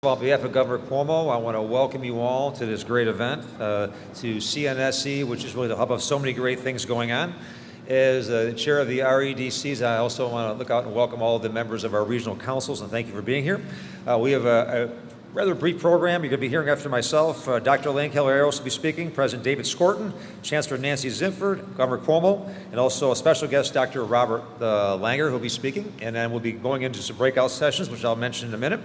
On behalf of Governor Cuomo, I want to welcome you all to this great event, to CNSE, which is really the hub of so many great things going on. As the chair of the REDCs, I also want to look out and welcome all of the members of our regional councils, and thank you for being here. We have a rather brief program. You're going to be hearing after myself. Dr. Elaine Calareros will be speaking, President David Skorton, Chancellor Nancy Zinford, Governor Cuomo, and also a special guest, Dr. Robert Langer, who will be speaking. And then we'll be going into some breakout sessions, which I'll mention in a minute.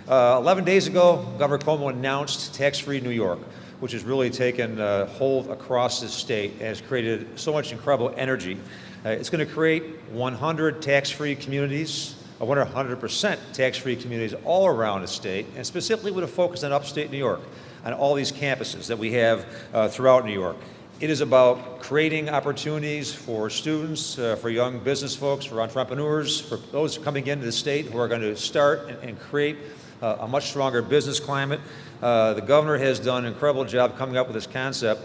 11 days ago, Governor Cuomo announced tax-free New York, which has really taken hold across this state and has created so much incredible energy. It's going to create 100 tax-free communities, 100% tax-free communities all around the state, and specifically with a focus on upstate New York, on all these campuses that we have throughout New York. It is about creating opportunities for students, for young business folks, for entrepreneurs, for those coming into the state who are going to start and create a much stronger business climate. The governor has done an incredible job coming up with this concept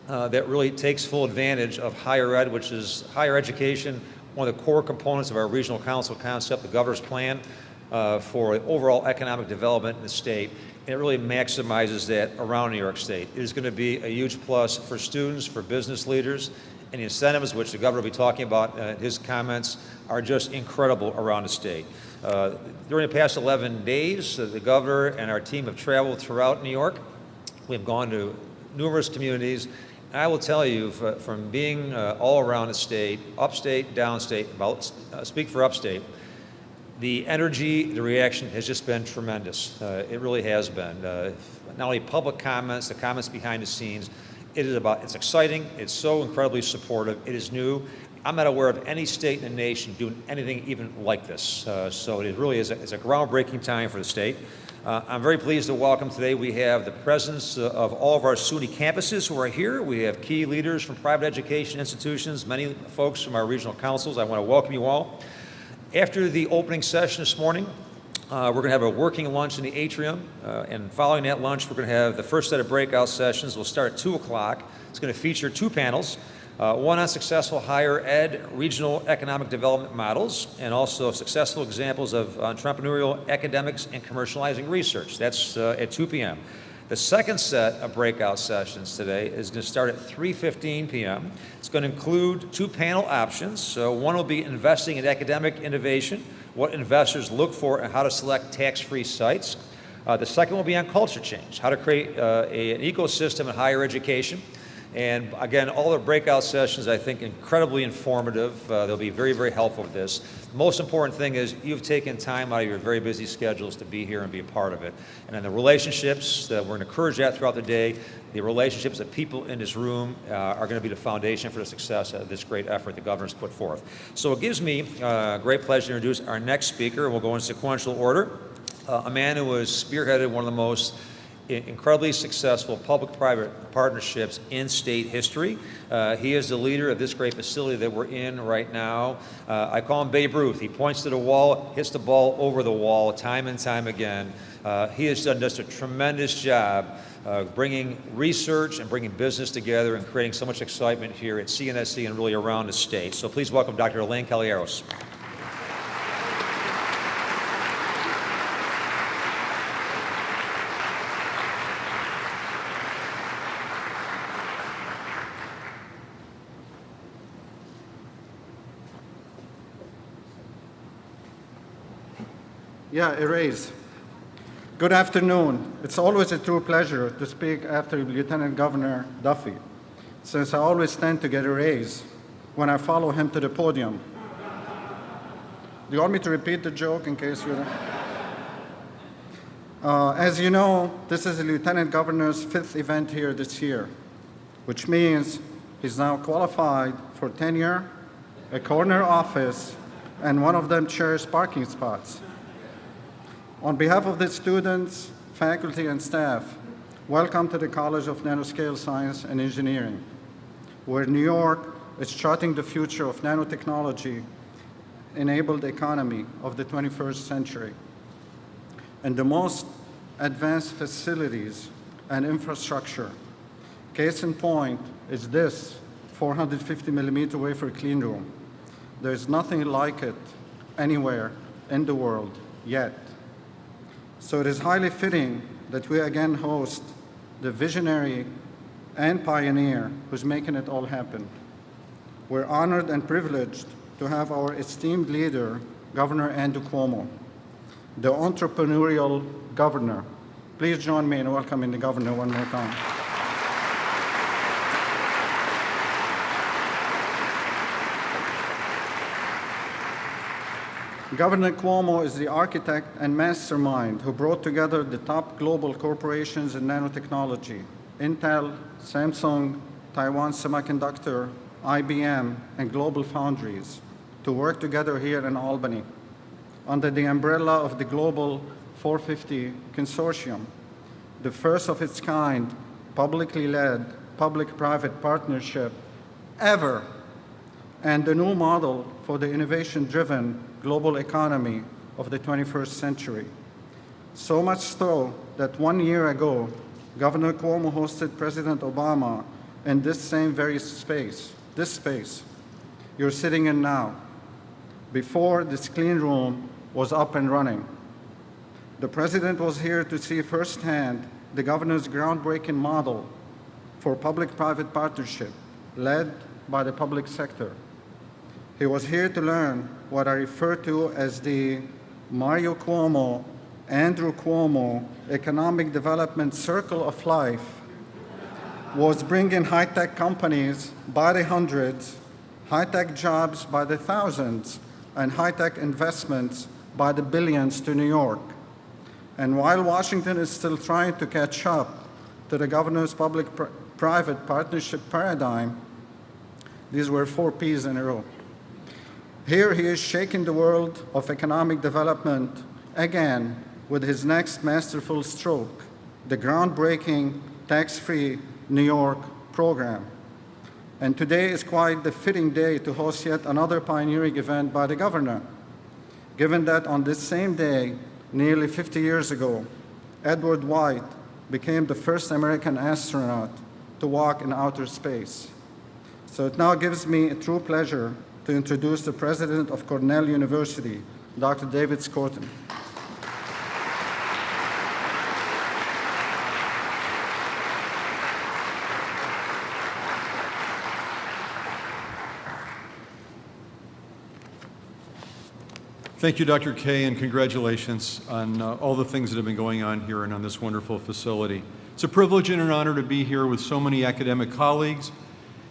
that really takes full advantage of higher ed, which is higher education, one of the core components of our regional council concept, the governor's plan for overall economic development in the state. And it really maximizes that around New York State. It is going to be a huge plus for students, for business leaders, and the incentives, which the governor will be talking about in his comments, are just incredible around the state. During the past 11 days, the governor and our team have traveled throughout New York. We've gone to numerous communities. And I will tell you, from being all around the state, upstate, downstate, speak for upstate, the energy, the reaction has just been tremendous. It really has been. Not only public comments, the comments behind the scenes. It's exciting. It's so incredibly supportive. It is new. I'm not aware of any state in the nation doing anything even like this. So it really is a groundbreaking time for the state. I'm very pleased to welcome today. We have the presence of all of our SUNY campuses who are here. We have key leaders from private education institutions, many folks from our regional councils. I want to welcome you all. After the opening session this morning, we're going to have a working lunch in the atrium, and following that lunch, we're going to have the first set of breakout sessions. We'll start at 2 o'clock. It's going to feature 2 panels, one on successful higher ed regional economic development models, and also successful examples of entrepreneurial academics and commercializing research. That's at 2 p.m. The second set of breakout sessions today is going to start at 3:15 p.m. It's going to include 2 panel options. So one will be investing in academic innovation, what investors look for and how to select tax-free sites. The second will be on culture change, how to create an ecosystem in higher education. And again, all the breakout sessions, I think, incredibly informative. They'll be very, very helpful with this. The most important thing is you've taken time out of your very busy schedules to be here and be a part of it. And then the relationships, we're going to encourage that throughout the day. The relationships of people in this room are going to be the foundation for the success of this great effort the governor's put forth. So it gives me great pleasure to introduce our next speaker. We'll go in sequential order. A man who has spearheaded one of the most incredibly successful public-private partnerships in state history. He is the leader of this great facility that we're in right now. I call him Babe Ruth. He points to the wall, hits the ball over the wall time and time again. He has done just a tremendous job bringing research and bringing business together and creating so much excitement here at CNSC and really around the state. So please welcome Dr. Elaine Calareros. Yeah, erase. Good afternoon. It's always a true pleasure to speak after Lieutenant Governor Duffy, since I always tend to get a raise when I follow him to the podium. Do you want me to repeat the joke in case you don't? As you know, this is the Lieutenant Governor's 5th event here this year, which means he's now qualified for tenure, a corner office, and one of them shares parking spots. On behalf of the students, faculty, and staff, welcome to the College of Nanoscale Science and Engineering, where New York is charting the future of nanotechnology-enabled economy of the 21st century. And the most advanced facilities and infrastructure. Case in point is this 450 millimeter wafer clean room. There's nothing like it anywhere in the world yet. So it is highly fitting that we again host the visionary and pioneer who's making it all happen. We're honored and privileged to have our esteemed leader, Governor Andrew Cuomo, the entrepreneurial governor. Please join me in welcoming the governor one more time. Governor Cuomo is the architect and mastermind who brought together the top global corporations in nanotechnology: Intel, Samsung, Taiwan Semiconductor, IBM, and Global Foundries, to work together here in Albany under the umbrella of the Global 450 Consortium, the first of its kind publicly led public-private partnership ever, and the new model for the innovation-driven global economy of the 21st century. So much so that 1 year ago, Governor Cuomo hosted President Obama in this same very space, this space you're sitting in now, before this clean room was up and running. The president was here to see firsthand the governor's groundbreaking model for public-private partnership led by the public sector. He was here to learn what I refer to as the Mario Cuomo, Andrew Cuomo economic development circle of life, was bringing high-tech companies by the hundreds, high-tech jobs by the thousands, and high-tech investments by the billions to New York. And while Washington is still trying to catch up to the governor's public-private partnership paradigm, these were 4 Ps in a row. Here he is shaking the world of economic development again with his next masterful stroke, the groundbreaking tax-free New York program. And today is quite the fitting day to host yet another pioneering event by the governor, given that on this same day, nearly 50 years ago, Edward White became the first American astronaut to walk in outer space. So it now gives me a true pleasure to introduce the president of Cornell University, Dr. David Skorton. Thank you, Dr. Kay, and congratulations on all the things that have been going on here and on this wonderful facility. It's a privilege and an honor to be here with so many academic colleagues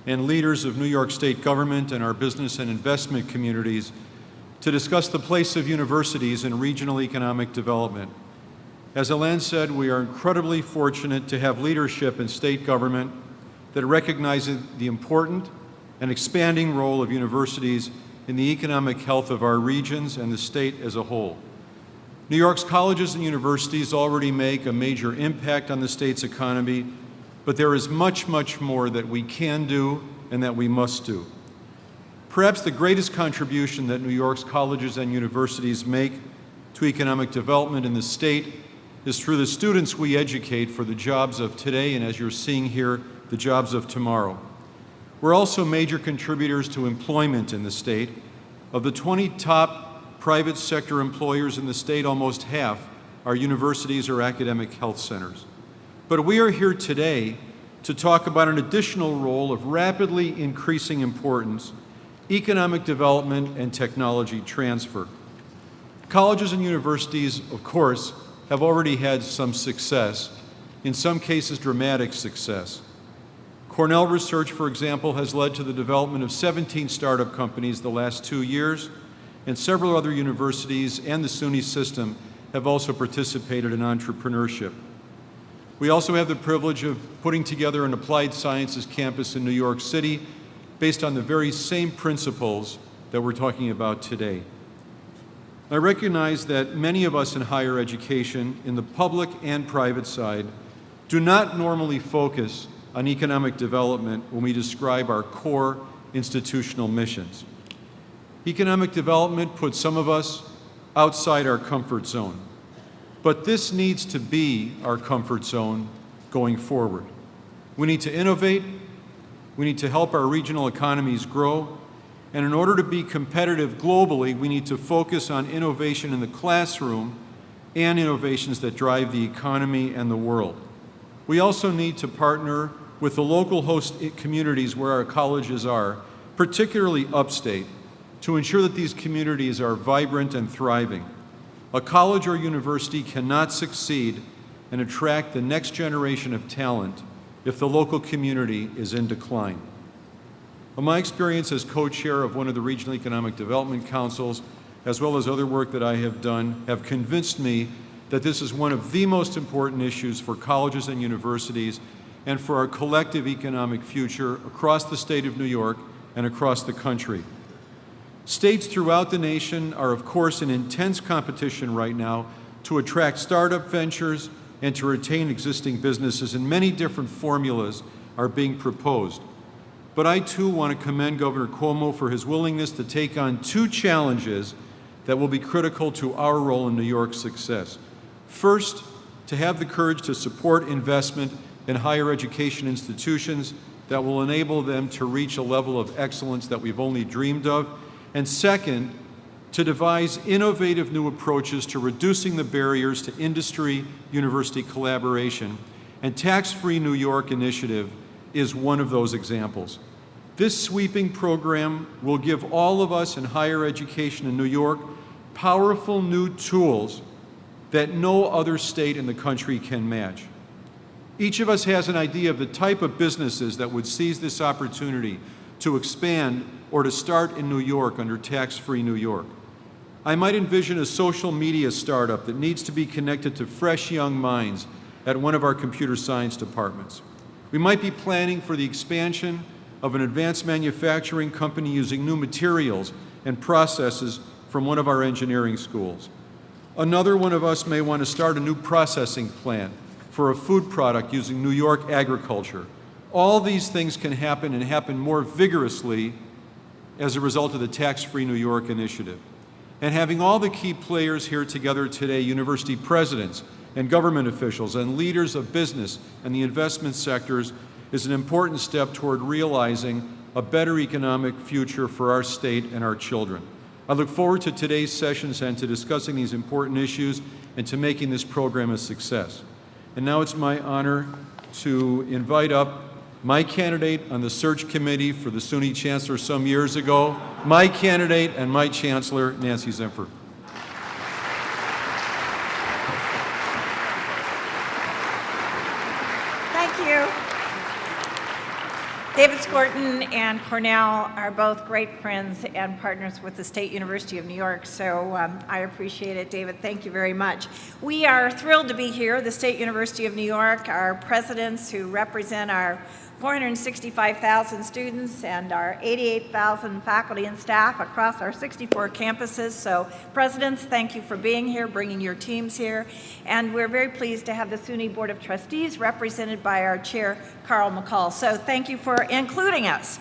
and leaders of New York State government and our business and investment communities to discuss the place of universities in regional economic development. As Alain said, we are incredibly fortunate to have leadership in state government that recognizes the important and expanding role of universities in the economic health of our regions and the state as a whole. New York's colleges and universities already make a major impact on the state's economy, but there is much, much more that we can do and that we must do. Perhaps the greatest contribution that New York's colleges and universities make to economic development in the state is through the students we educate for the jobs of today and, as you're seeing here, the jobs of tomorrow. We're also major contributors to employment in the state. Of the 20 top private sector employers in the state, almost half are universities or academic health centers. But we are here today to talk about an additional role of rapidly increasing importance: economic development and technology transfer. Colleges and universities, of course, have already had some success, in some cases dramatic success. Cornell research, for example, has led to the development of 17 startup companies the last 2 years, and several other universities and the SUNY system have also participated in entrepreneurship. We also have the privilege of putting together an applied sciences campus in New York City based on the very same principles that we're talking about today. I recognize that many of us in higher education, in the public and private side, do not normally focus on economic development when we describe our core institutional missions. Economic development puts some of us outside our comfort zone, but this needs to be our comfort zone going forward. We need to innovate, we need to help our regional economies grow, and in order to be competitive globally, we need to focus on innovation in the classroom and innovations that drive the economy and the world. We also need to partner with the local host communities where our colleges are, particularly upstate, to ensure that these communities are vibrant and thriving. A college or university cannot succeed and attract the next generation of talent if the local community is in decline. Well, my experience as co-chair of one of the regional economic development councils, as well as other work that I have done, have convinced me that this is one of the most important issues for colleges and universities and for our collective economic future across the state of New York and across the country. States throughout the nation are, of course, in intense competition right now to attract startup ventures and to retain existing businesses, and many different formulas are being proposed. But I, too, want to commend Governor Cuomo for his willingness to take on two challenges that will be critical to our role in New York's success. First, to have the courage to support investment in higher education institutions that will enable them to reach a level of excellence that we've only dreamed of. And second, to devise innovative new approaches to reducing the barriers to industry-university collaboration. And Tax-Free New York initiative is one of those examples. This sweeping program will give all of us in higher education in New York powerful new tools that no other state in the country can match. Each of us has an idea of the type of businesses that would seize this opportunity to expand or to start in New York under Tax-Free New York. I might envision a social media startup that needs to be connected to fresh young minds at one of our computer science departments. We might be planning for the expansion of an advanced manufacturing company using new materials and processes from one of our engineering schools. Another one of us may want to start a new processing plant for a food product using New York agriculture. All these things can happen and happen more vigorously as a result of the Tax-Free New York initiative. And having all the key players here together today, university presidents and government officials and leaders of business and the investment sectors, is an important step toward realizing a better economic future for our state and our children. I look forward to today's sessions and to discussing these important issues and to making this program a success. And now it's my honor to invite up my candidate on the search committee for the SUNY chancellor some years ago, my candidate and my chancellor, Nancy Zimpher. Thank you. David Skorton and Cornell are both great friends and partners with the State University of New York, so I appreciate it. David, thank you very much. We are thrilled to be here, the State University of New York, our presidents who represent our 465,000 students and our 88,000 faculty and staff across our 64 campuses. So, presidents, thank you for being here, bringing your teams here. And we're very pleased to have the SUNY Board of Trustees represented by our chair, Carl McCall. So thank you for including us.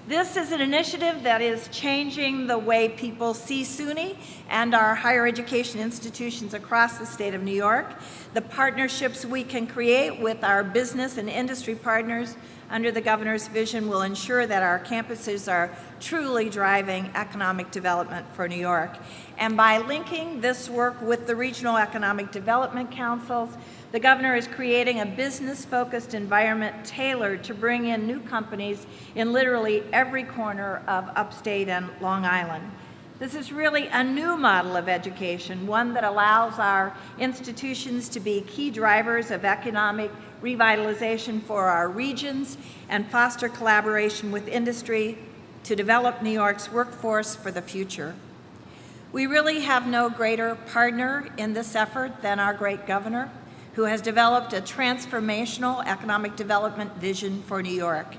This is an initiative that is changing the way people see SUNY and our higher education institutions across the state of New York. The partnerships we can create with our business and industry partners under the governor's vision will ensure that our campuses are truly driving economic development for New York. And by linking this work with the regional economic development councils, the governor is creating a business-focused environment tailored to bring in new companies in literally every corner of upstate and Long Island. This is really a new model of education, one that allows our institutions to be key drivers of economic revitalization for our regions and foster collaboration with industry to develop New York's workforce for the future. We really have no greater partner in this effort than our great governor, who has developed a transformational economic development vision for New York.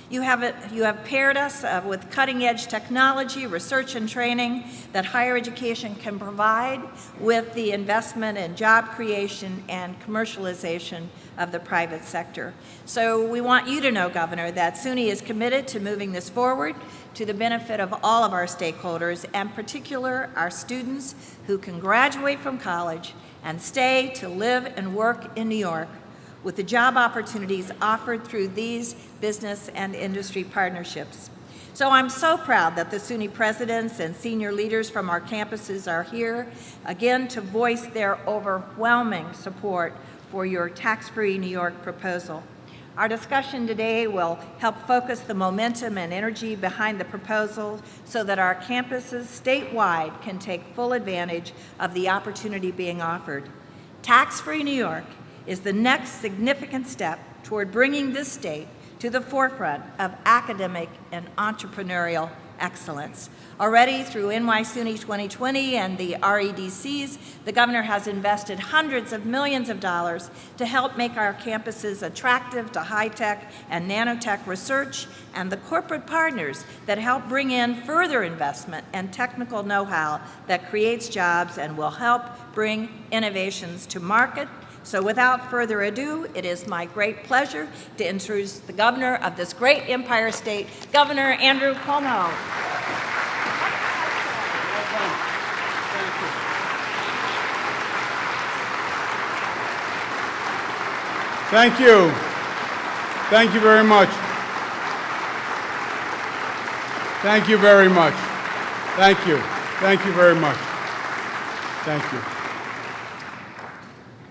You have paired us with cutting-edge technology, research and training that higher education can provide with the investment in job creation and commercialization of the private sector. So we want you to know, Governor, that SUNY is committed to moving this forward to the benefit of all of our stakeholders, and in particular our students who can graduate from college and stay to live and work in New York with the job opportunities offered through these business and industry partnerships. So I'm so proud that the SUNY presidents and senior leaders from our campuses are here, again, to voice their overwhelming support for your tax-free New York proposal. Our discussion today will help focus the momentum and energy behind the proposal so that our campuses statewide can take full advantage of the opportunity being offered. Tax-free New York is the next significant step toward bringing this state to the forefront of academic and entrepreneurial excellence. Already through NYSUNY 2020 and the REDCs, the governor has invested hundreds of millions of dollars to help make our campuses attractive to high-tech and nanotech research, and the corporate partners that help bring in further investment and technical know-how that creates jobs and will help bring innovations to market. So without further ado, it is my great pleasure to introduce the governor of this great Empire State, Governor Andrew Cuomo. Thank you. Thank you very much. Thank you very much. Thank you. Thank you very much. Thank you.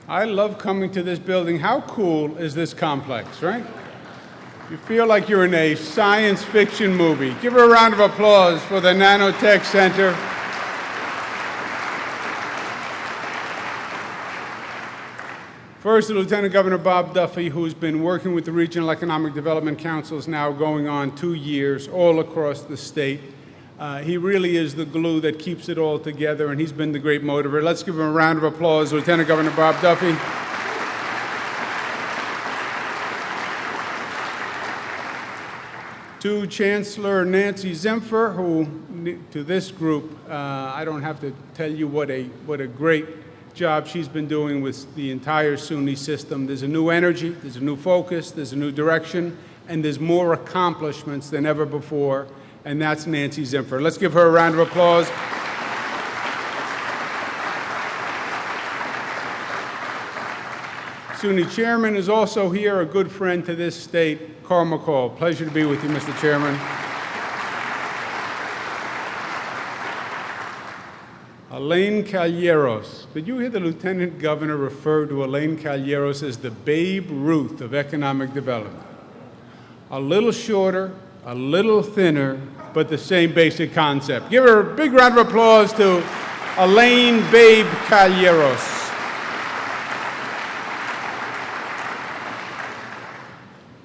I love coming to this building. How cool is this complex, right? You feel like you're in a science fiction movie. Give her a round of applause for the Nanotech Center. First, Lieutenant Governor Bob Duffy, who's been working with the Regional Economic Development Councils now going on 2 years all across the state. He really is the glue that keeps it all together, and he's been the great motivator. Let's give him a round of applause, Lieutenant Governor Bob Duffy. To Chancellor Nancy Zimpher, who, to this group, I don't have to tell you what a great job she's been doing with the entire SUNY system. There's a new energy, there's a new focus, there's a new direction, and there's more accomplishments than ever before, and that's Nancy Zimpher. Let's give her a round of applause. SUNY Chairman is also here, a good friend to this state, Carl McCall. Pleasure to be with you, Mr. Chairman. Elaine Calleros. Did you hear the Lieutenant Governor refer to Elaine Calleros as the Babe Ruth of economic development? A little shorter, a little thinner, but the same basic concept. Give her a big round of applause to Elaine Babe Calleros.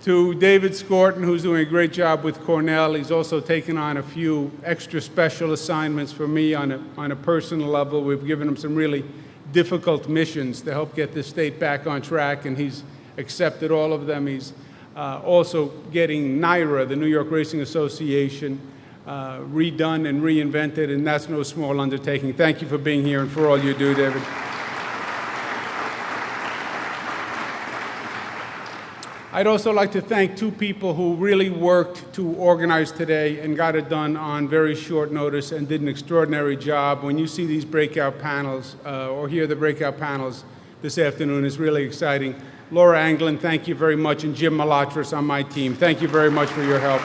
To David Scorton, who's doing a great job with Cornell. He's also taken on a few extra special assignments for me on a personal level. We've given him some really difficult missions to help get this state back on track, and he's accepted all of them. He's also getting NYRA, the New York Racing Association, redone and reinvented, and that's no small undertaking. Thank you for being here and for all you do, David. I'd also like to thank two people who really worked to organize today and got it done on very short notice and did an extraordinary job. When you see these breakout panels or hear the breakout panels this afternoon, it's really exciting. Laura Anglin, thank you very much, and Jim Malatras on my team. Thank you very much for your help.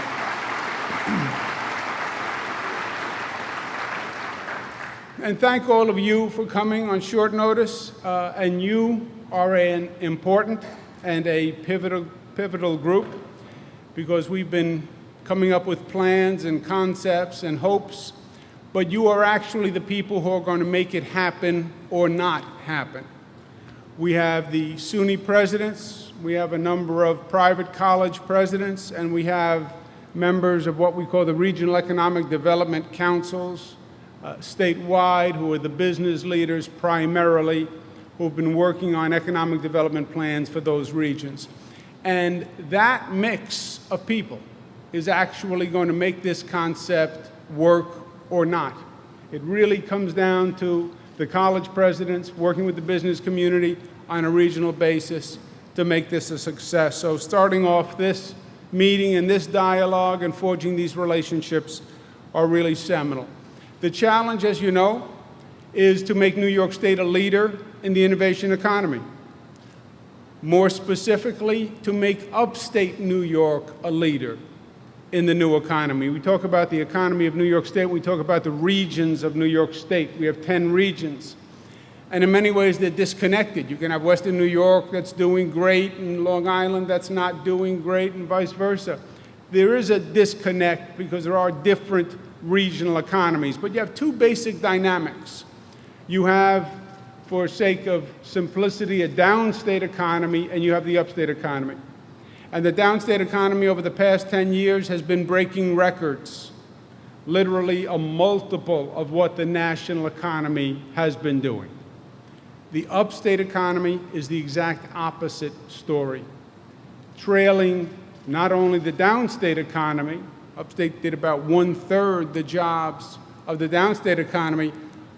And thank all of you for coming on short notice. And you are an important and a pivotal group, because we've been coming up with plans and concepts and hopes, but you are actually the people who are going to make it happen or not happen. We have the SUNY presidents, we have a number of private college presidents, and we have members of what we call the Regional Economic Development Councils statewide, who are the business leaders primarily, who have been working on economic development plans for those regions. And that mix of people is actually going to make this concept work or not. It really comes down to the college presidents working with the business community on a regional basis to make this a success. So starting off this meeting and this dialogue and forging these relationships are really seminal. The challenge, as you know, is to make New York State a leader in the innovation economy. More specifically, to make upstate New York a leader. in the new economy. We talk about the economy of New York State. We talk about the regions of New York State. We have 10 regions. And in many ways, they're disconnected. You can have Western New York that's doing great and Long Island that's not doing great and vice versa. There is a disconnect because there are different regional economies. But you have two basic dynamics. You have, for sake of simplicity, a downstate economy, and you have the upstate economy. And the downstate economy over the past 10 years has been breaking records, literally a multiple of what the national economy has been doing. The upstate economy is the exact opposite story, trailing not only the downstate economy. Upstate did about 1/3 the jobs of the downstate economy.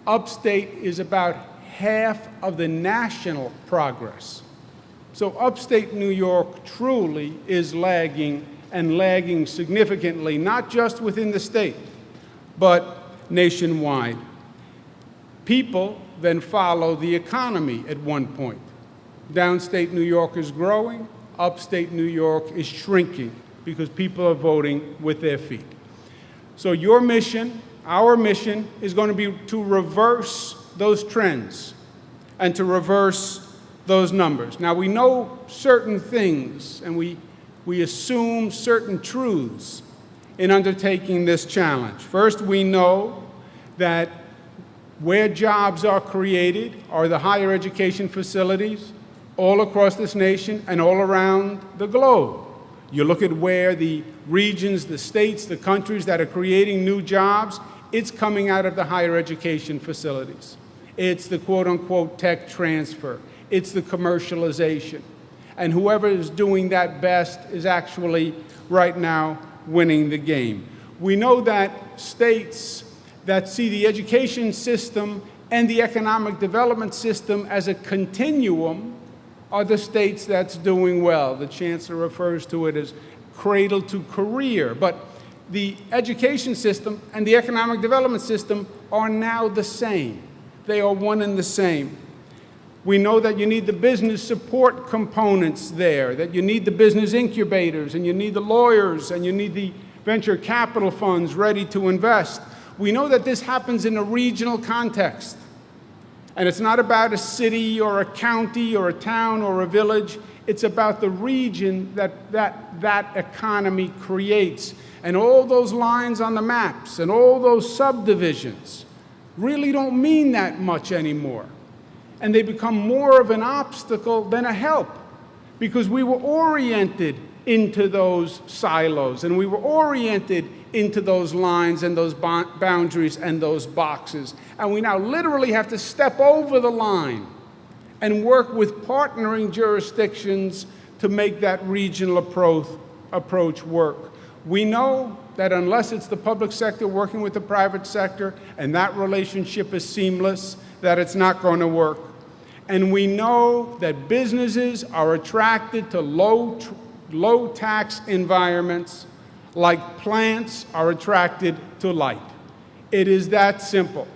Upstate is about half of the national progress. So upstate New York truly is lagging, and lagging significantly, not just within the state, but nationwide. People then follow the economy at one point. Downstate New York is growing, upstate New York is shrinking because people are voting with their feet. So your mission, our mission, is going to be to reverse those trends and to reverse those numbers. Now, we know certain things, and we assume certain truths in undertaking this challenge. First, we know that where jobs are created are the higher education facilities all across this nation and all around the globe. You look at where the regions, the states, the countries that are creating new jobs, it's coming out of the higher education facilities. It's the quote-unquote tech transfer. It's the commercialization. And whoever is doing that best is actually, right now, winning the game. We know that states that see the education system and the economic development system as a continuum are the states that's doing well. The chancellor refers to it as cradle to career. But the education system and the economic development system are now the same. They are one and the same. We know that you need the business support components there, that you need the business incubators, and you need the lawyers, and you need the venture capital funds ready to invest. We know that this happens in a regional context. And it's not about a city or a county or a town or a village. It's about the region that economy creates. And all those lines on the maps and all those subdivisions really don't mean that much anymore. And they become more of an obstacle than a help, because we were oriented into those silos, and we were oriented into those lines and those boundaries and those boxes. And we now literally have to step over the line and work with partnering jurisdictions to make that regional approach work. We know that unless it's the public sector working with the private sector and that relationship is seamless, that it's not going to work. And we know that businesses are attracted to low tax environments like plants are attracted to light. It is that simple.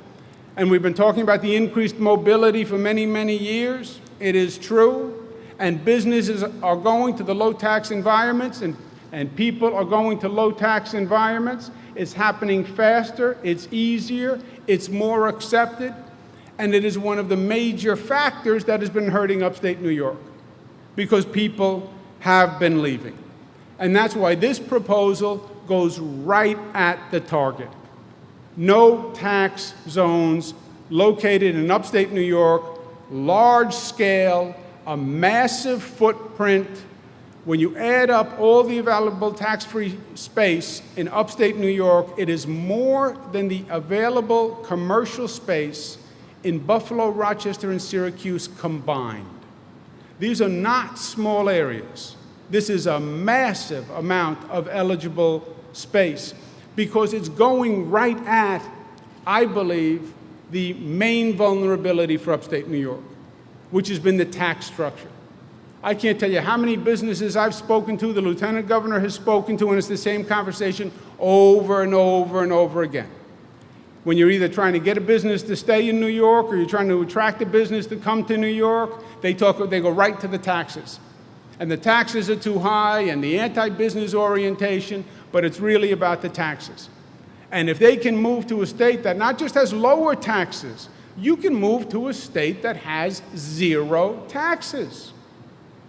And we've been talking about the increased mobility for many, many years. It is true. And businesses are going to the low tax environments, and people are going to low tax environments. It's happening faster, it's easier, it's more accepted. And it is one of the major factors that has been hurting upstate New York, because people have been leaving. And that's why this proposal goes right at the target. No tax zones located in upstate New York, large scale, a massive footprint. When you add up all the available tax-free space in upstate New York, it is more than the available commercial space in Buffalo, Rochester, and Syracuse combined. These are not small areas. This is a massive amount of eligible space, because it's going right at, I believe, the main vulnerability for upstate New York, which has been the tax structure. I can't tell you how many businesses I've spoken to, the lieutenant governor has spoken to, and it's the same conversation over and over and over again. When you're either trying to get a business to stay in New York or you're trying to attract a business to come to New York, they go right to the taxes. and the taxes are too high and the anti-business orientation, but it's really about the taxes. And if they can move to a state that not just has lower taxes, you can move to a state that has zero taxes.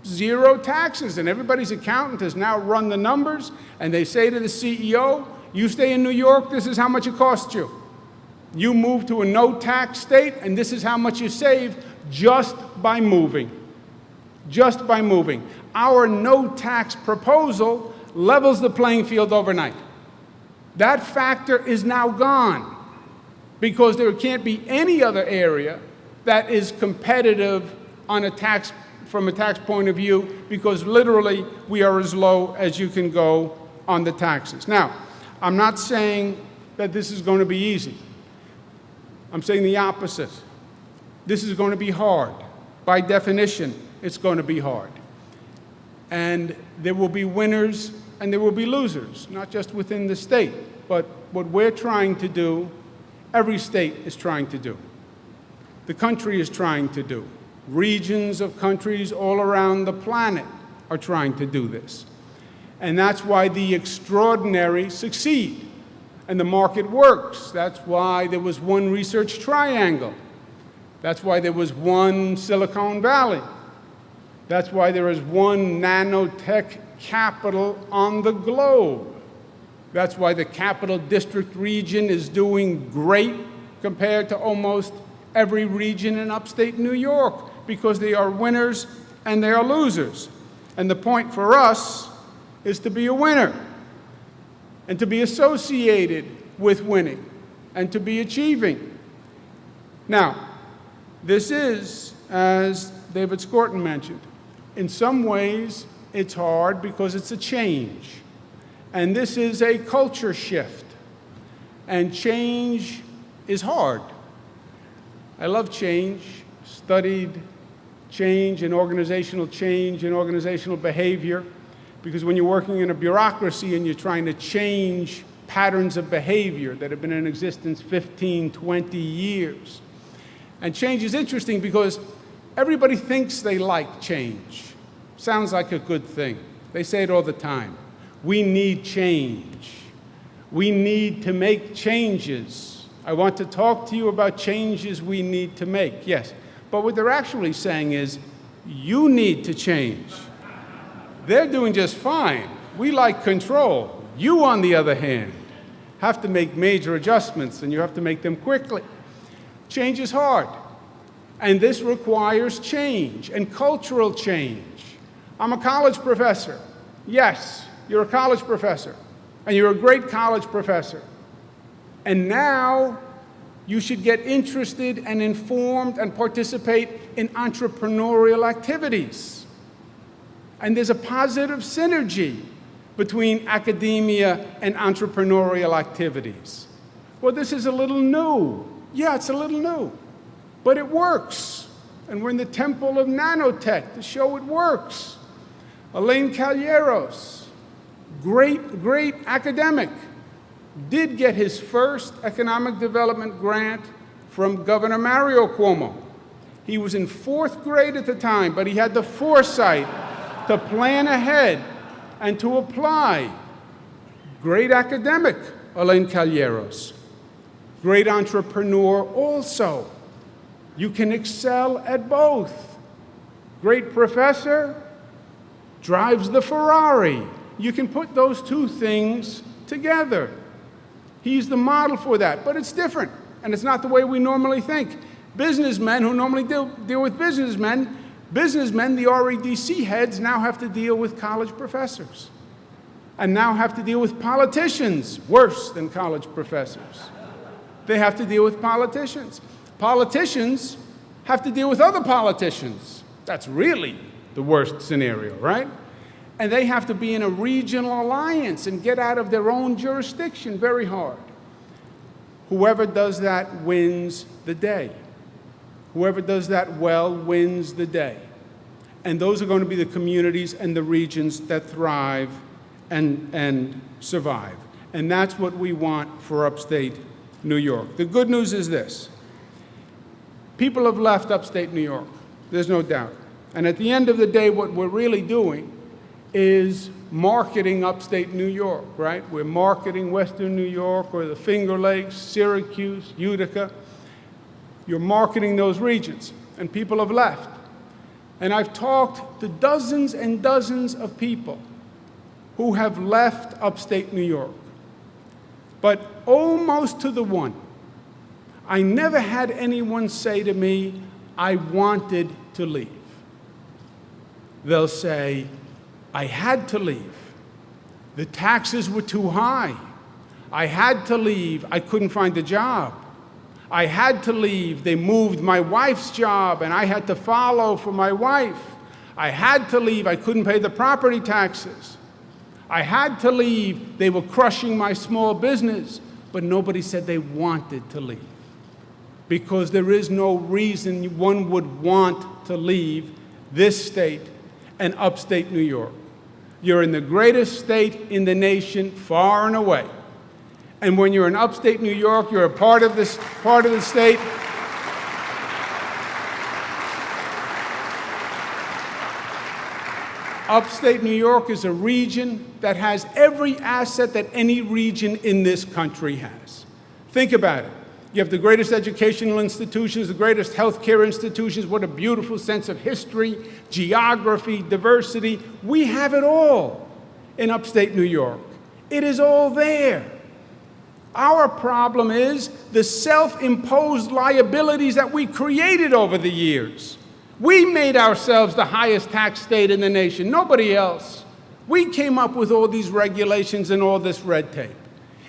Zero taxes. And everybody's accountant has now run the numbers, and they say to the CEO, you stay in New York, this is how much it costs you. You move to a no-tax state, and this is how much you save just by moving. Just by moving. Our no-tax proposal levels the playing field overnight. That factor is now gone because there can't be any other area that is competitive on a tax, from a tax point of view, because literally we are as low as you can go on the taxes. Now, I'm not saying that this is going to be easy. I'm saying the opposite. This is going to be hard. By definition, it's going to be hard. And there will be winners and there will be losers, not just within the state, but what we're trying to do, every state is trying to do. The country is trying to do. Regions of countries all around the planet are trying to do this. And that's why the extraordinary succeed and the market works. That's why there was one research triangle. That's why there was one Silicon Valley. That's why there is one nanotech capital on the globe. That's why the Capital District region is doing great compared to almost every region in upstate New York, because they are winners and they are losers. And the point for us is to be a winner and to be associated with winning and to be achieving. Now, this is, as David Scorton mentioned, in some ways it's hard because it's a change. And this is a culture shift. And change is hard. I love change, studied change and organizational behavior, because when you're working in a bureaucracy and you're trying to change patterns of behavior that have been in existence 15, 20 years. And change is interesting because everybody thinks they like change. Sounds like a good thing. They say it all the time. We need change. We need to make changes. I want to talk to you about changes we need to make. Yes, but what they're actually saying is, you need to change. They're doing just fine. We like control. You, on the other hand, have to make major adjustments, and you have to make them quickly. Change is hard, and this requires change and cultural change. I'm a college professor. Yes, you're a college professor, and you're a great college professor. And now you should get interested and informed and participate in entrepreneurial activities. And there's a positive synergy between academia and entrepreneurial activities. Well, this is a little new. Yeah, it's a little new, but it works. And we're in the temple of nanotech to show it works. Elaine Calleros, great academic, did get his first economic development grant from Governor Mario Cuomo. He was in 4th grade at the time, but he had the foresight to plan ahead and to apply. Great academic, Elaine Calleros. Great entrepreneur also. You can excel at both. Great professor, drives the Ferrari. You can put those two things together. He's the model for that, but it's different, and it's not the way we normally think. Businessmen who normally deal with businessmen, the REDC heads now have to deal with college professors, and now have to deal with politicians, worse than college professors. They have to deal with politicians. Politicians have to deal with other politicians. That's really the worst scenario, right? And they have to be in a regional alliance and get out of their own jurisdiction. Very hard. Whoever does that wins the day. Whoever does that well wins the day. And those are going to be the communities and the regions that thrive and survive. And that's what we want for upstate New York. The good news is this. People have left upstate New York. There's no doubt. And at the end of the day, what we're really doing is marketing upstate New York, right? We're marketing Western New York or the Finger Lakes, Syracuse, Utica. You're marketing those regions, and people have left. And I've talked to dozens and dozens of people who have left upstate New York. But almost to the one, I never had anyone say to me, I wanted to leave. They'll say, I had to leave. The taxes were too high. I had to leave. I couldn't find a job. I had to leave. They moved my wife's job, and I had to follow for my wife. I had to leave. I couldn't pay the property taxes. I had to leave. They were crushing my small business, but nobody said they wanted to leave. Because there is no reason one would want to leave this state and upstate New York. You're in the greatest state in the nation, far and away. And when you're in upstate New York, you're a part of the state. Upstate New York is a region that has every asset that any region in this country has. Think about it. You have the greatest educational institutions, the greatest healthcare institutions. What a beautiful sense of history, geography, diversity. We have it all in upstate New York. It is all there. Our problem is the self-imposed liabilities that we created over the years. We made ourselves the highest tax state in the nation, nobody else. We came up with all these regulations and all this red tape.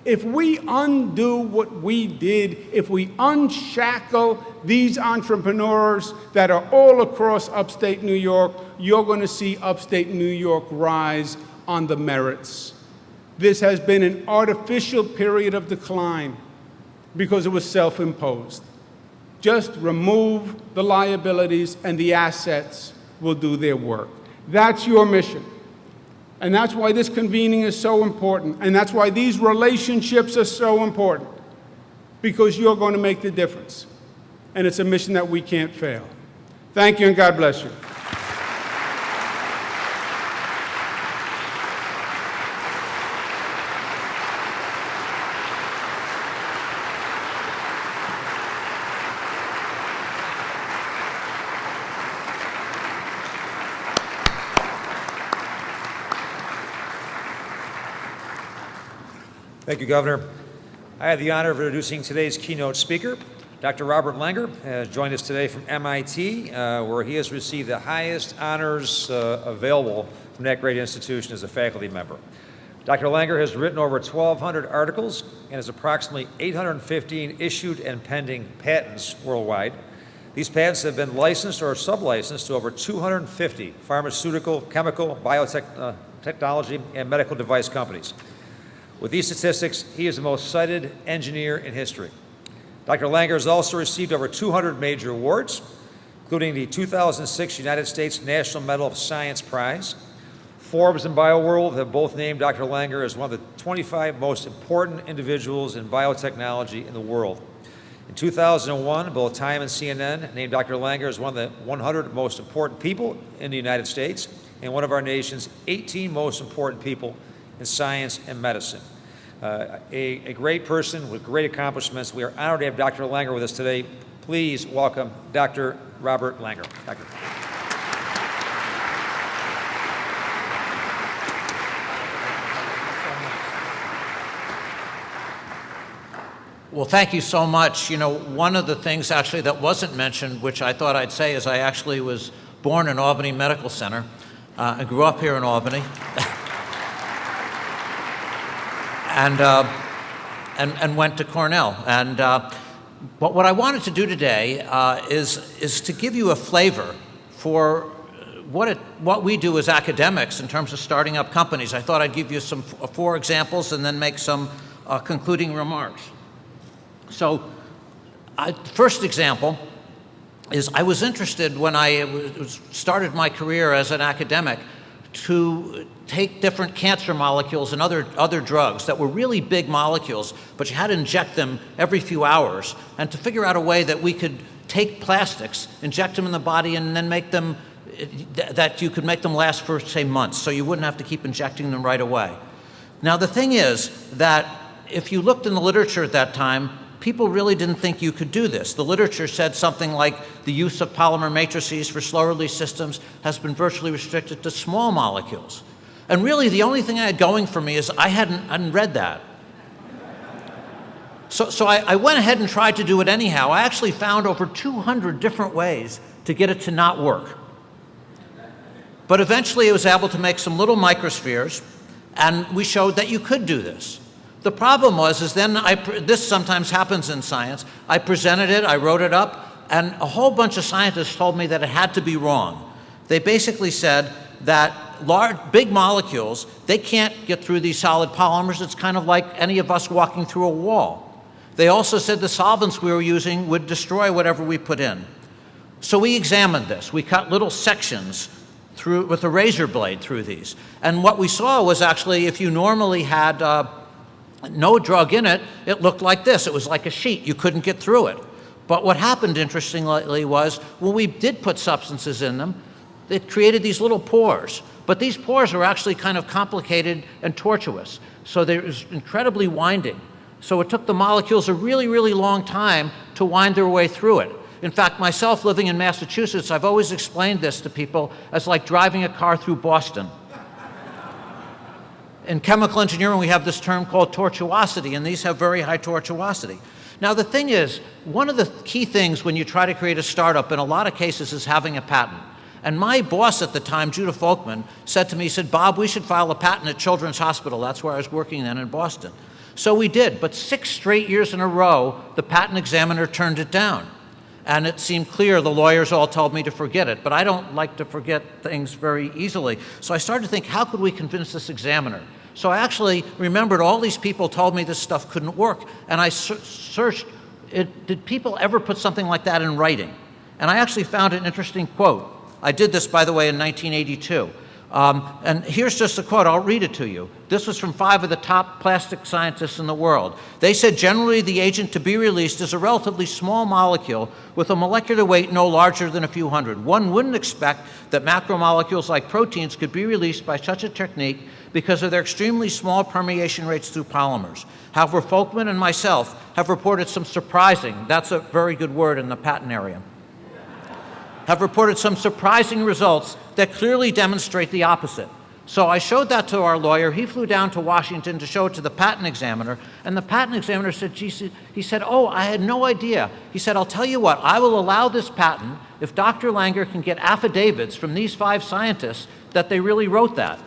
If we undo what we did, if we unshackle these entrepreneurs that are all across upstate New York, you're going to see upstate New York rise on the merits. This has been an artificial period of decline because it was self-imposed. Just remove the liabilities and the assets will do their work. That's your mission. And that's why this convening is so important. And that's why these relationships are so important. Because you're going to make the difference. And it's a mission that we can't fail. Thank you, and God bless you. Thank you, Governor. I have the honor of introducing today's keynote speaker. Dr. Robert Langer has joined us today from MIT, where he has received the highest honors available from that great institution as a faculty member. Dr. Langer has written over 1,200 articles and has approximately 815 issued and pending patents worldwide. These patents have been licensed or sub-licensed to over 250 pharmaceutical, chemical, biotechnology, and medical device companies. With these statistics, he is the most cited engineer in history. Dr. Langer has also received over 200 major awards, including the 2006 United States National Medal of Science Prize. Forbes and BioWorld have both named Dr. Langer as one of the 25 most important individuals in biotechnology in the world. In 2001, both Time and CNN named Dr. Langer as one of the 100 most important people in the United States and one of our nation's 18 most important people in science and medicine. A great person with great accomplishments. We are honored to have Dr. Langer with us today. Please welcome Dr. Robert Langer. Dr. Well, thank you so much. You know, one of the things actually that wasn't mentioned, which I thought I'd say, is I actually was born in Albany Medical Center. I grew up here in Albany. And went to Cornell. But what I wanted to do today is to give you a flavor for what we do as academics in terms of starting up companies. I thought I'd give you some 4 examples and then make some concluding remarks. So, first example is I was interested when I started my career as an academic to take different cancer molecules and other drugs that were really big molecules, but you had to inject them every few hours, and to figure out a way that we could take plastics, inject them in the body, and then make them that you could make them last for, say, months, so you wouldn't have to keep injecting them right away. Now, the thing is that if you looked in the literature at that time, people really didn't think you could do this. The literature said something like the use of polymer matrices for slow-release systems has been virtually restricted to small molecules. And really, the only thing I had going for me is I hadn't read that. So I went ahead and tried to do it anyhow. I actually found over 200 different ways to get it to not work. But eventually, I was able to make some little microspheres, and we showed that you could do this. The problem was then this sometimes happens in science. I presented it, I wrote it up, and a whole bunch of scientists told me that it had to be wrong. They basically said that big molecules, they can't get through these solid polymers. It's kind of like any of us walking through a wall. They also said the solvents we were using would destroy whatever we put in. So we examined this. We cut little sections with a razor blade through these. And what we saw was actually if you normally had no drug in it, it looked like this. It was like a sheet. You couldn't get through it. But what happened, interestingly, was when we did put substances in them, it created these little pores. But these pores are actually kind of complicated and tortuous. So there was incredibly winding. So it took the molecules a really, really long time to wind their way through it. In fact, myself living in Massachusetts, I've always explained this to people as like driving a car through Boston. In chemical engineering, we have this term called tortuosity, and these have very high tortuosity. Now, the thing is, one of the key things when you try to create a startup in a lot of cases is having a patent. And my boss at the time, Judah Folkman, said to me, he said, Bob, we should file a patent at Children's Hospital. That's where I was working then in Boston. So we did, but 6 straight years in a row, the patent examiner turned it down. And it seemed clear, the lawyers all told me to forget it, but I don't like to forget things very easily. So I started to think, how could we convince this examiner? So I actually remembered all these people told me this stuff couldn't work, and I searched, did people ever put something like that in writing? And I actually found an interesting quote. I did this, by the way, in 1982. And here's just a quote. I'll read it to you. This was from 5 of the top plastic scientists in the world. They said, generally, the agent to be released is a relatively small molecule with a molecular weight no larger than a few hundred. One wouldn't expect that macromolecules like proteins could be released by such a technique because of their extremely small permeation rates through polymers. However, Folkman and myself have reported some surprising, that's a very good word in the patent area, have reported some surprising results that clearly demonstrate the opposite. So I showed that to our lawyer. He flew down to Washington to show it to the patent examiner, and the patent examiner said, he said, oh, I had no idea. He said, I'll tell you what, I will allow this patent if Dr. Langer can get affidavits from these 5 scientists that they really wrote that.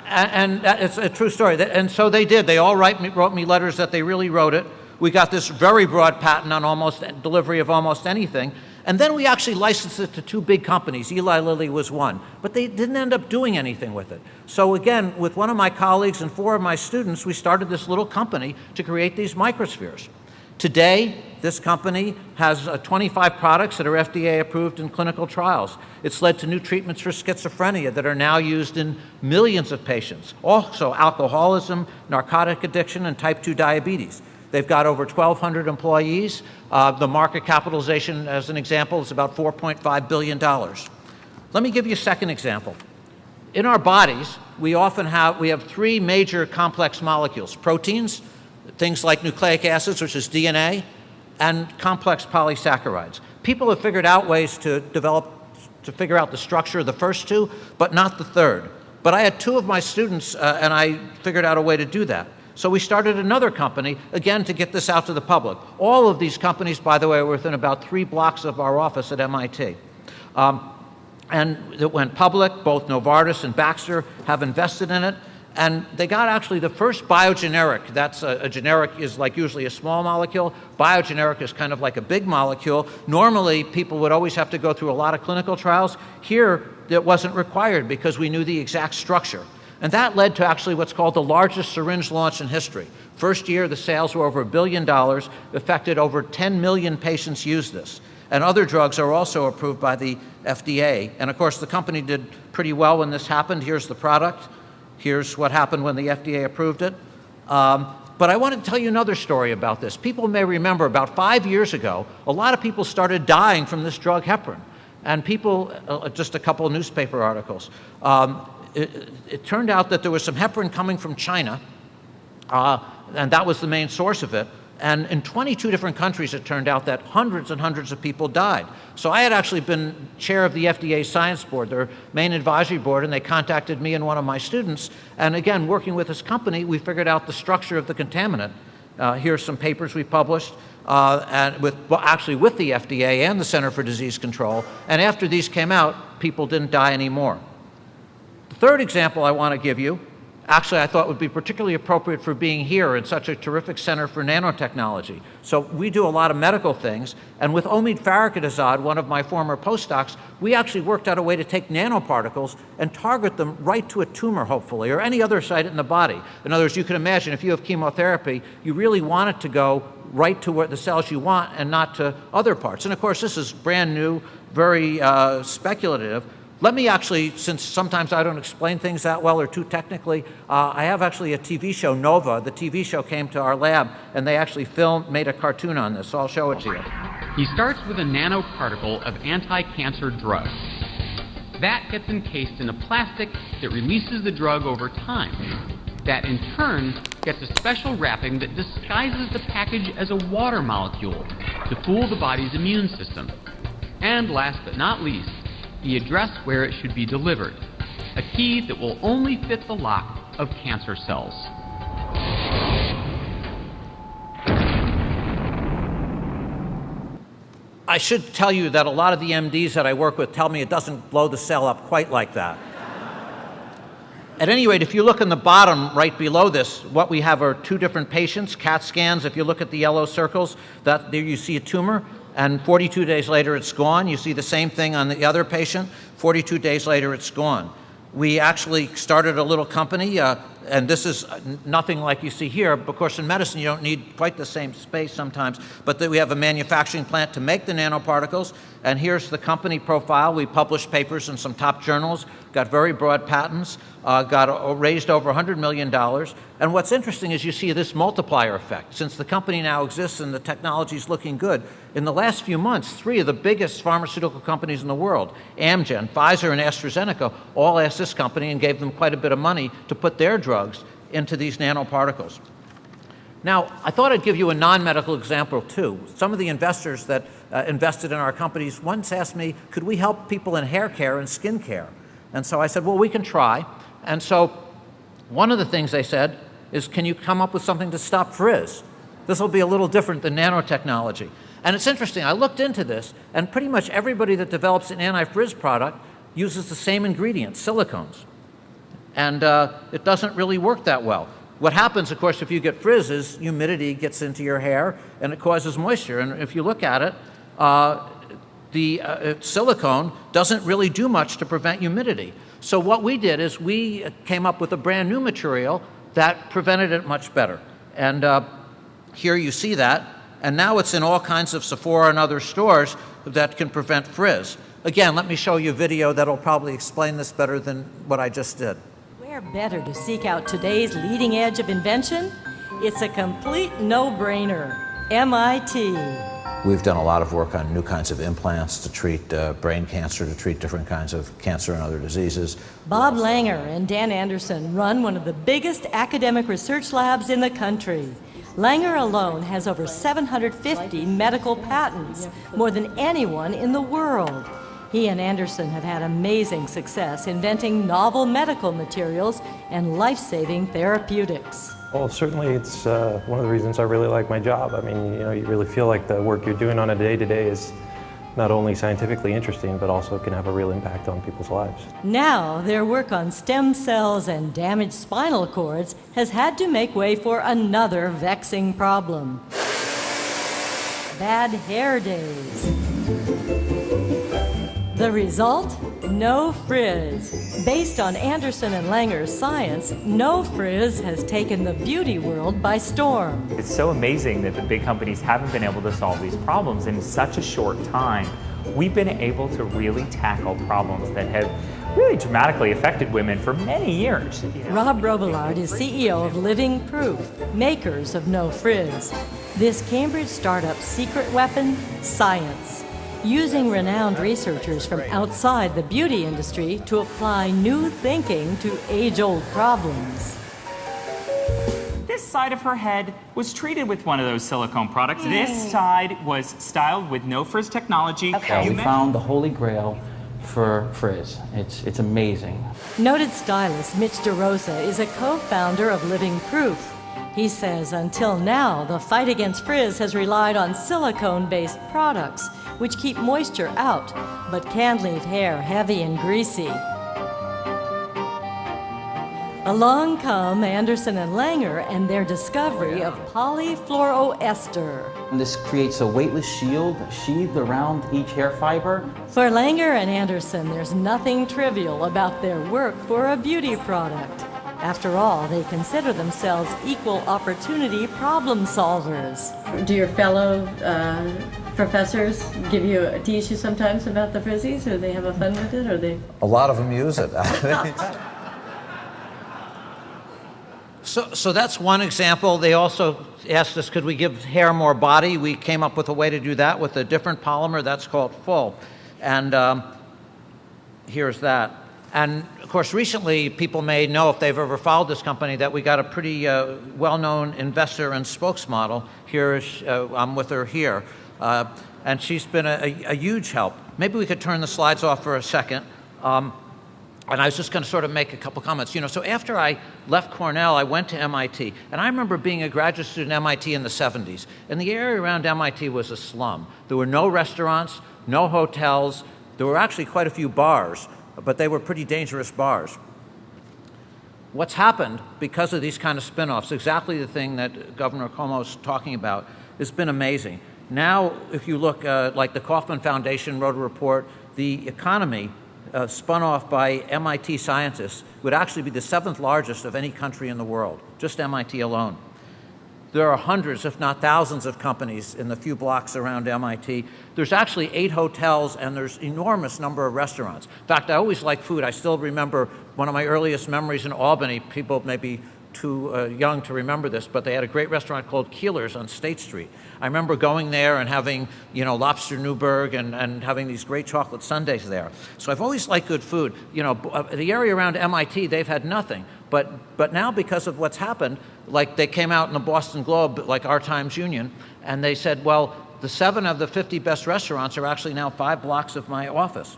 And it's a true story. And so they did. They all wrote me letters that they really wrote it. We got this very broad patent on delivery of almost anything. And then we actually licensed it to 2 big companies. Eli Lilly was one. But they didn't end up doing anything with it. So again, with one of my colleagues and 4 of my students, we started this little company to create these microspheres. Today, this company has 25 products that are FDA approved in clinical trials. It's led to new treatments for schizophrenia that are now used in millions of patients. Also, alcoholism, narcotic addiction, and type 2 diabetes. They've got over 1,200 employees. The market capitalization, as an example, is about $4.5 billion. Let me give you a second example. In our bodies, we have 3 major complex molecules: proteins, things like nucleic acids, which is DNA, and complex polysaccharides. People have figured out ways to figure out the structure of the first 2, but not the third. But I had 2 of my students, and I figured out a way to do that. So we started another company, again, to get this out to the public. All of these companies, by the way, are within about 3 blocks of our office at MIT. And it went public. Both Novartis and Baxter have invested in it. And they got actually the first biogeneric. That's a generic is like usually a small molecule. Biogeneric is kind of like a big molecule. Normally, people would always have to go through a lot of clinical trials. Here, it wasn't required because we knew the exact structure. And that led to actually what's called the largest syringe launch in history. First year, the sales were over $1 billion, affected over 10 million patients used this. And other drugs are also approved by the FDA. And of course, the company did pretty well when this happened. Here's the product. Here's what happened when the FDA approved it. But I want to tell you another story about this. People may remember about 5 years ago, a lot of people started dying from this drug heparin. And people, just a couple of newspaper articles, it turned out that there was some heparin coming from China, and that was the main source of it. And in 22 different countries, it turned out that hundreds and hundreds of people died. So I had actually been chair of the FDA Science Board, their main advisory board, and they contacted me and one of my students. And again, working with this company, we figured out the structure of the contaminant. Here's some papers we published, and with the FDA and the Center for Disease Control. And after these came out, people didn't die anymore. The third example I want to give you, actually I thought would be particularly appropriate for being here in such a terrific center for nanotechnology. So we do a lot of medical things, and with Omid Farrokhzad, one of my former postdocs, we actually worked out a way to take nanoparticles and target them right to a tumor, hopefully, or any other site in the body. In other words, you can imagine if you have chemotherapy, you really want it to go right to where the cells you want and not to other parts. And of course, this is brand new, very speculative. Let me actually, since sometimes I don't explain things that well or too technically, I have actually a TV show, Nova. The TV show came to our lab, and they actually made a cartoon on this, so I'll show it to you. He starts with a nanoparticle of anti-cancer drug. That gets encased in a plastic that releases the drug over time. That, in turn, gets a special wrapping that disguises the package as a water molecule to fool the body's immune system. And last but not least, the address where it should be delivered, a key that will only fit the lock of cancer cells. I should tell you that a lot of the MDs that I work with tell me it doesn't blow the cell up quite like that. At any rate, if you look in the bottom right below this, what we have are two different patients, CAT scans. If you look at the yellow circles, there you see a tumor. And 42 days later, it's gone. You see the same thing on the other patient. 42 days later, it's gone. We actually started a little company, and this is nothing like you see here. Of course, in medicine, you don't need quite the same space sometimes, but we have a manufacturing plant to make the nanoparticles. And here's the company profile. We published papers in some top journals, got very broad patents, raised over $100 million. And what's interesting is you see this multiplier effect. Since the company now exists and the technology is looking good, in the last few months, 3 of the biggest pharmaceutical companies in the world, Amgen, Pfizer, and AstraZeneca, all asked this company and gave them quite a bit of money to put their drugs into these nanoparticles. Now, I thought I'd give you a non-medical example, too. Some of the investors that invested in our companies once asked me, could we help people in hair care and skin care? And so I said, well, we can try. And so one of the things they said is, can you come up with something to stop frizz? This will be a little different than nanotechnology. And it's interesting, I looked into this, and pretty much everybody that develops an anti-frizz product uses the same ingredients, silicones. And it doesn't really work that well. What happens, of course, if you get frizz is humidity gets into your hair and it causes moisture. And if you look at it, the silicone doesn't really do much to prevent humidity. So what we did is we came up with a brand new material that prevented it much better. And here you see that. And now it's in all kinds of Sephora and other stores that can prevent frizz. Again, let me show you a video that'll probably explain this better than what I just did. Where better to seek out today's leading edge of invention? It's a complete no-brainer. MIT. We've done a lot of work on new kinds of implants to treat brain cancer, to treat different kinds of cancer and other diseases. Bob Langer and Dan Anderson run one of the biggest academic research labs in the country. Langer alone has over 750 medical patents, more than anyone in the world. He and Anderson have had amazing success inventing novel medical materials and life-saving therapeutics. Well, certainly it's one of the reasons I really like my job. I mean, you really feel like the work you're doing on a day-to-day is not only scientifically interesting, but also can have a real impact on people's lives. Now, their work on stem cells and damaged spinal cords has had to make way for another vexing problem. Bad hair days. The result? No frizz. Based on Anderson and Langer's science, no frizz has taken the beauty world by storm. It's so amazing that the big companies haven't been able to solve these problems in such a short time. we've been able to really tackle problems that have really dramatically affected women for many years. Rob Robillard is CEO of Living Proof, makers of No Frizz. This Cambridge startup's secret weapon, science. Using renowned researchers from outside the beauty industry to apply new thinking to age-old problems. This side of her head was treated with one of those silicone products. This side was styled with No Frizz technology. We found the holy grail for frizz. It's amazing. Noted stylist Mitch DeRosa is a co-founder of Living Proof. He says until now, the fight against frizz has relied on silicone-based products, which keep moisture out, but can leave hair heavy and greasy. Along come Anderson and Langer and their discovery of polyfluoroester. This creates a weightless shield sheathed around each hair fiber. For Langer and Anderson, there's nothing trivial about their work for a beauty product. After all, they consider themselves equal opportunity problem solvers. Do your fellow professors tease you sometimes about the frizzies, or they have a fun with it, or they? A lot of them use it. So that's one example. They also asked us, could we give hair more body? We came up with a way to do that with a different polymer. That's called full. And here's that. And of course, recently, people may know, if they've ever followed this company, that we got a pretty well-known investor and spokesmodel. I'm with her here. And she's been a huge help. Maybe we could turn the slides off for a second. And I was just going to sort of make a couple comments. So after I left Cornell, I went to MIT. And I remember being a graduate student at MIT in the 70s. And the area around MIT was a slum. There were no restaurants, no hotels. There were actually quite a few bars, but they were pretty dangerous bars. What's happened because of these kind of spin-offs, exactly the thing that Governor Cuomo is talking about, has been amazing. Now, if you look, like the Kauffman Foundation wrote a report, the economy spun off by MIT scientists would actually be the 7th largest of any country in the world, just MIT alone. There are hundreds, if not thousands, of companies in the few blocks around MIT. There's actually 8 hotels, and there's enormous number of restaurants. In fact, I always like food. I still remember one of my earliest memories in Albany. People may be too young to remember this, but they had a great restaurant called Keeler's on State Street. I remember going there and having, lobster Newburgh and having these great chocolate sundaes there. So I've always liked good food. The area around MIT, they've had nothing. But now, because of what's happened, like they came out in the Boston Globe, like Our Times Union, and they said, well, the 7 of the 50 best restaurants are actually now 5 blocks of my office.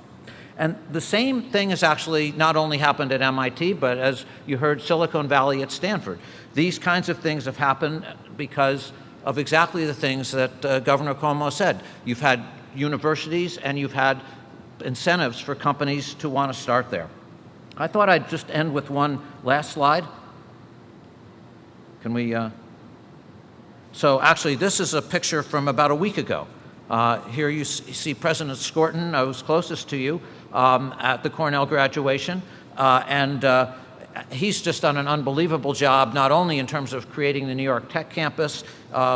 And the same thing has actually not only happened at MIT, but as you heard, Silicon Valley at Stanford. These kinds of things have happened because of exactly the things that Governor Cuomo said. You've had universities and you've had incentives for companies to want to start there. I thought I'd just end with one last slide. Can we? So actually, this is a picture from about a week ago. Here you see President Skorton, I was closest to you, at the Cornell graduation. And he's just done an unbelievable job, not only in terms of creating the New York Tech campus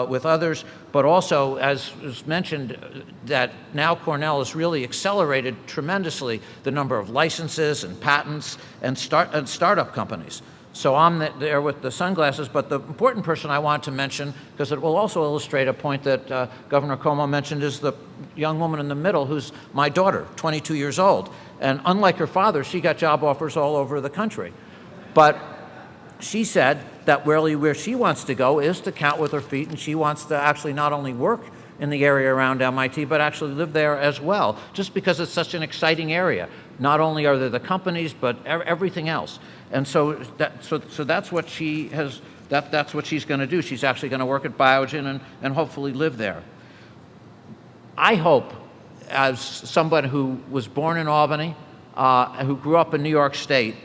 with others, but also, as was mentioned, that now Cornell has really accelerated tremendously the number of licenses and patents and startup companies. So I'm there with the sunglasses, but the important person I want to mention, because it will also illustrate a point that Governor Cuomo mentioned, is the young woman in the middle who's my daughter, 22 years old. And unlike her father, she got job offers all over the country. But she said that really where she wants to go is to count with her feet, and she wants to actually not only work in the area around MIT, but actually live there as well, just because it's such an exciting area. Not only are there the companies, but everything else. And so that's what she has. That's what she's going to do. She's actually going to work at Biogen and hopefully live there. I hope, as someone who was born in Albany, who grew up in New York State,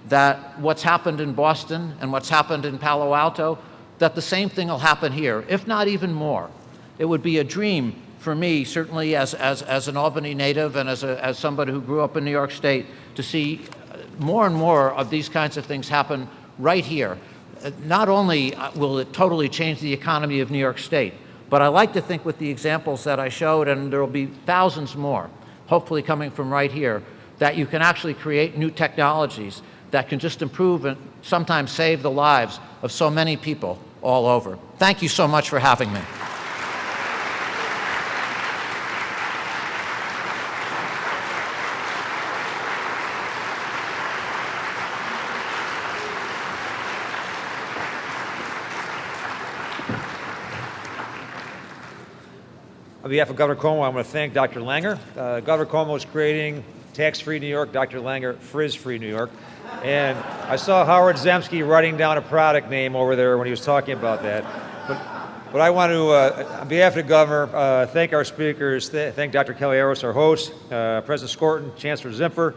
that what's happened in Boston and what's happened in Palo Alto, that the same thing will happen here, if not even more. It would be a dream for me, certainly as an Albany native and as somebody who grew up in New York State, to see more and more of these kinds of things happen right here. Not only will it totally change the economy of New York State, but I like to think with the examples that I showed, and there will be thousands more, hopefully coming from right here, that you can actually create new technologies that can just improve and sometimes save the lives of so many people all over. Thank you so much for having me. On behalf of Governor Cuomo, I want to thank Dr. Langer. Governor Cuomo is creating tax-free New York, Dr. Langer, frizz-free New York. And I saw Howard Zemsky writing down a product name over there when he was talking about that. But I want to, on behalf of the Governor, thank our speakers, thank Dr. Kelly-Aros, our host, President Skorton, Chancellor Zimpher,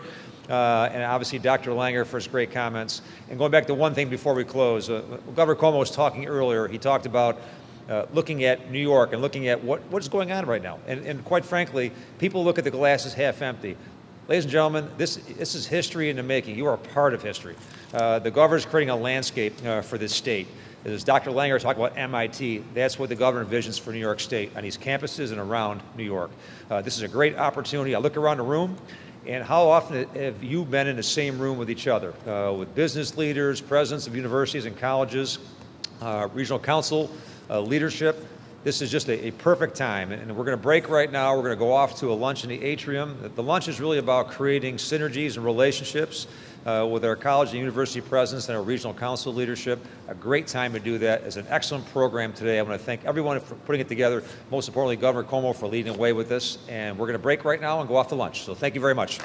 and obviously Dr. Langer for his great comments. And going back to one thing before we close, Governor Cuomo was talking earlier. He talked about looking at New York and looking at what's going on right now. And quite frankly, people look at the glass as half empty. Ladies and gentlemen, this is history in the making. You are a part of history. The governor's creating a landscape for this state. As Dr. Langer talked about MIT, that's what the governor envisions for New York State on these campuses and around New York. This is a great opportunity. I look around the room, and how often have you been in the same room with each other, with business leaders, presidents of universities and colleges, regional council, leadership? This is just a perfect time, and we're going to break right now. We're going to go off to a lunch in the atrium. The lunch is really about creating synergies and relationships with our college and university presidents and our regional council leadership. A great time to do that. It's an excellent program today. I want to thank everyone for putting it together. Most importantly, Governor Cuomo for leading the way with this. And we're going to break right now and go off to lunch. So thank you very much.